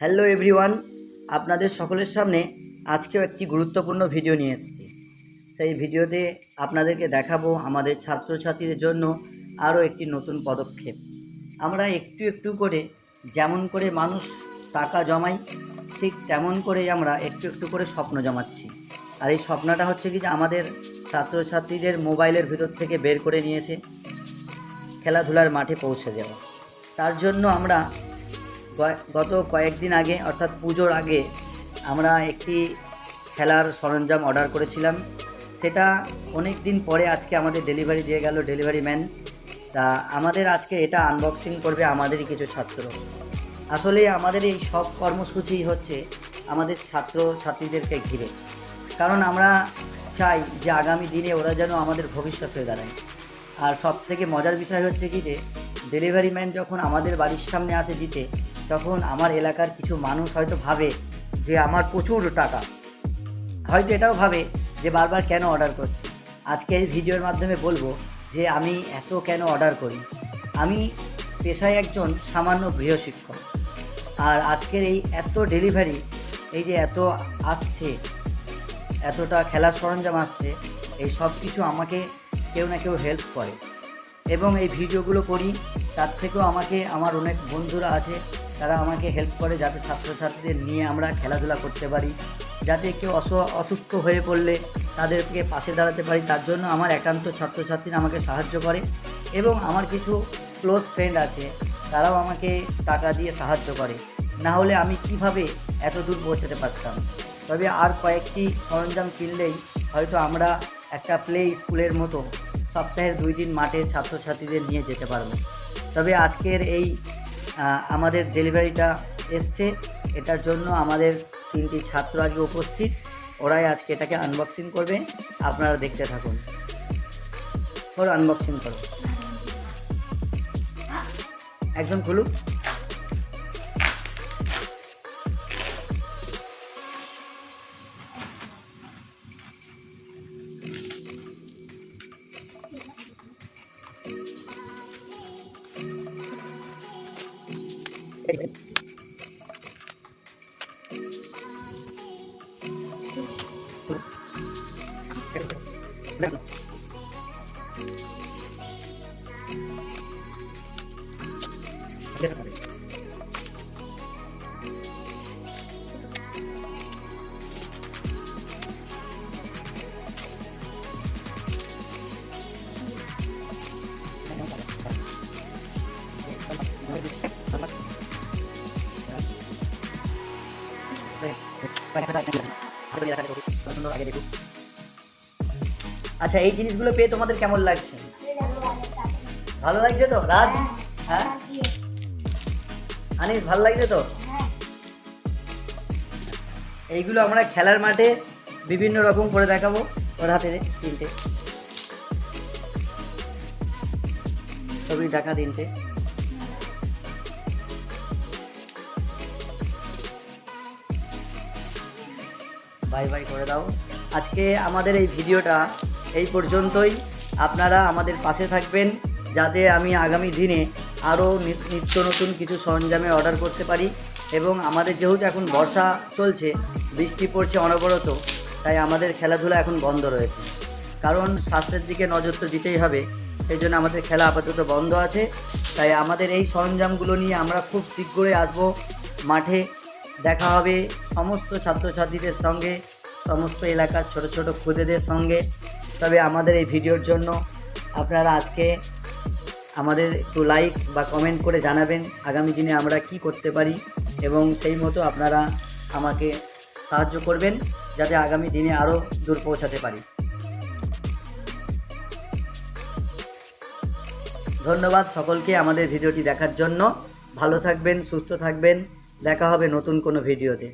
Hello everyone, আপনাদের সকলের সামনে আজকেও একটি গুরুত্বপূর্ণ ভিডিও নিয়ে এসেছি। সেই ভিডিওতে আপনাদেরকে দেখাবো আমাদের ছাত্রছাত্রীদের জন্য আরও একটি নতুন পদক্ষেপ। আমরা একটু একটু করে যেমন করে মানুষ টাকা জমাই, ঠিক তেমন করেই আমরা একটু একটু করে স্বপ্ন জমাচ্ছি। আর এই স্বপ্নটা হচ্ছে কি যে আমাদের ছাত্রছাত্রীদের মোবাইলের ভিতর থেকে বের করে নিয়েছে খেলাধুলার মাঠে পৌঁছে দেওয়া। তার জন্য আমরা গত কয়েকদিন আগে অর্থাৎ পুজোর আগে আমরা একটি খেলার সরঞ্জাম অর্ডার করেছিলাম। সেটা অনেক দিন পরে আজকে আমাদের ডেলিভারি দিয়ে গেল ডেলিভারি ম্যান। তা আমাদের আজকে এটা আনবক্সিং করবে আমাদেরই কিছু ছাত্র। আসলে আমাদের এই সব কর্মসূচি হচ্ছে আমাদের ছাত্র ছাত্রীদেরকে ঘিরে, কারণ আমরা চাই যে আগামী দিনে ওরা যেন আমাদের ভবিষ্যৎ হয়ে দাঁড়ায়। আর সব থেকে মজার বিষয় হচ্ছে কি যে ডেলিভারি ম্যান যখন আমাদের বাড়ির সামনে আসে দিতে, তখন আমার এলাকার কিছু মানুষ হয়তো ভাবে যে আমার প্রচুর টাকা, হয়তো এটাও ভাবে যে বারবার কেন অর্ডার করছি। আজকের এই ভিডিওর মাধ্যমে বলবো যে আমি এত কেন অর্ডার করি। আমি পেশায় একজন সামান্য গৃহশিক্ষক, আর আজকের এই এত ডেলিভারি, এই যে এত আসছে, এতটা খেলার সরঞ্জাম আসছে, এই সব কিছু আমাকে কেউ না কেউ হেল্প করে এবং এই ভিডিওগুলো করি। তার থেকেও আমাকে আমার অনেক বন্ধুরা আছে, তারা আমাকে হেল্প করে যাতে ছাত্রছাত্রীদের নিয়ে আমরা খেলাধুলা করতে পারি, যাতে কেউ অসুস্থ হয়ে পড়লে তাদেরকে পাশে দাঁড়াতে পারি। তার জন্য আমার একান্ত ছাত্রছাত্রীরা আমাকে সাহায্য করে এবং আমার কিছু ক্লোজ ফ্রেন্ড আছে, তারাও আমাকে টাকা দিয়ে সাহায্য করে। না হলে আমি কিভাবে এত দূর পৌঁছাতে পারতাম। তবে আর কয়েকটি সরঞ্জাম কিনলেই হয়তো আমরা একটা প্লে স্কুলের মতো সপ্তাহের 2 দিন মাঠে ছাত্রছাত্রীদের নিয়ে যেতে পারবো। তবে আজকের এই আমাদের ডেলিভারিটা এসছে, এটার জন্য আমাদের 3টি ছাত্র আগে উপস্থিত, ওরাই আজকে এটাকে আনবক্সিং করবে। আপনারা দেখতে থাকুন। ওরা আনবক্সিং করো, একজন খুলুক। আচ্ছা, এই জিনিসগুলো পেয়ে তোমাদের কেমন লাগছে? ভালো লাগছে তো? রাজ, হ্যাঁ আনিস, ভালো লাগছে তো? এইগুলো আমরা খেলার মাঠে বিভিন্ন রকম করে দেখাবো। ওর হাতে 3টে ছবি দেখা, 3টে। বাই বাই করে দাও। আজকে আমাদের এই ভিডিওটা এই পর্যন্তই। আপনারা আমাদের পাশে থাকবেন যাতে আমি আগামী দিনে আরও নিত্য নতুন কিছু সরঞ্জামে অর্ডার করতে পারি। এবং আমাদের যেহেতু এখন বর্ষা চলছে, বৃষ্টি পড়ছে অনবরত, তাই আমাদের খেলাধুলা এখন বন্ধ রয়েছে, কারণ স্বাস্থ্যের দিকে নজর তো দিতেই হবে। সেই জন্য আমাদের খেলা আপাতত বন্ধ আছে। তাই আমাদের এই সরঞ্জামগুলো নিয়ে আমরা খুব শীঘ্রই আসবো মাঠে। দেখা হবে সমস্ত ছাত্রছাত্রীদের সঙ্গে, সমস্ত এলাকার ছোট ছোট খুদেদের সঙ্গে। তবে আমাদের এই ভিডিওর জন্য আপনারা আজকে আমাদের একটু লাইক বা কমেন্ট করে জানাবেন আগামী দিনে আমরা কি করতে পারি, এবং সেই মতো আপনারা আমাকে সাহায্য করবেন যাতে আগামী দিনে আরও দূর পৌঁছাতে পারি। ধন্যবাদ সকলকে আমাদের ভিডিওটি দেখার জন্য। ভালো থাকবেন, সুস্থ থাকবেন। দেখা হবে নতুন কোনো ভিডিওতে।